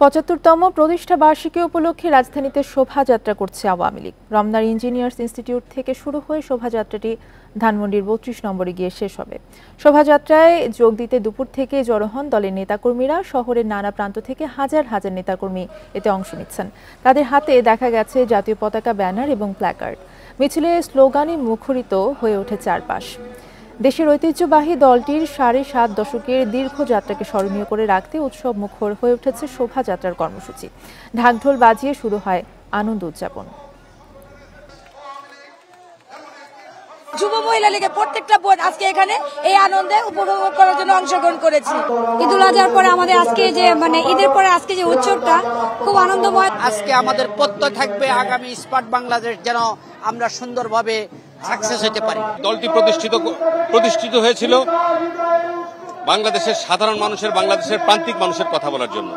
৭৫তম প্রতিষ্ঠা বার্ষিকী উপলক্ষে রাজধানীতে শোভাযাত্রা করছে আওয়ামী লীগ। রমনার ইঞ্জিনিয়ার্স ইনস্টিটিউট থেকে শুরু হয়ে শোভাযাত্রাটি ধানমন্ডির ৩২ নম্বরে গিয়ে শেষ হবে। শোভাযাত্রায় যোগ দিতে দুপুর থেকে জড়ো হন দলের নেতাকর্মীরা। শহরের নানা প্রান্ত থেকে হাজার হাজার নেতাকর্মী এতে অংশ নিচ্ছেন। তাদের হাতে দেখা গেছে জাতীয় পতাকা, ব্যানার এবং প্ল্যাকার্ড। মিছিলে স্লোগানে মুখরিত হয়ে ওঠে চারপাশ। দেশের ঐতিহ্যবাহী দলটির ৭.৫ দশকের দীর্ঘ যাত্রাকে স্মরণীয় করে রাখতে উৎসব মুখর হয়ে উঠেছে শোভাযাত্রার কর্মসূচি। ঢাকঢোল বাজিয়ে শুরু হয় আনন্দ উদযাপন। যুব মহিলা লীগের প্রত্যেকটা বোর্ড আজকে এখানে এই আনন্দে উপভোগ করার জন্য অংশগ্রহণ করেছি। ঈদুল আজহার পরে আমাদের আজকে যে ঈদের পরে আজকে যে উৎসবটা খুব আনন্দময়। আজকে আমাদের প্রত্যয় থাকবে আগামী স্মার্ট বাংলাদেশ যেন আমরা সুন্দরভাবে সাকসেস হতে পারি। দলটি প্রতিষ্ঠিত হয়েছিল বাংলাদেশের সাধারণ মানুষের, বাংলাদেশের প্রান্তিক মানুষের কথা বলার জন্য।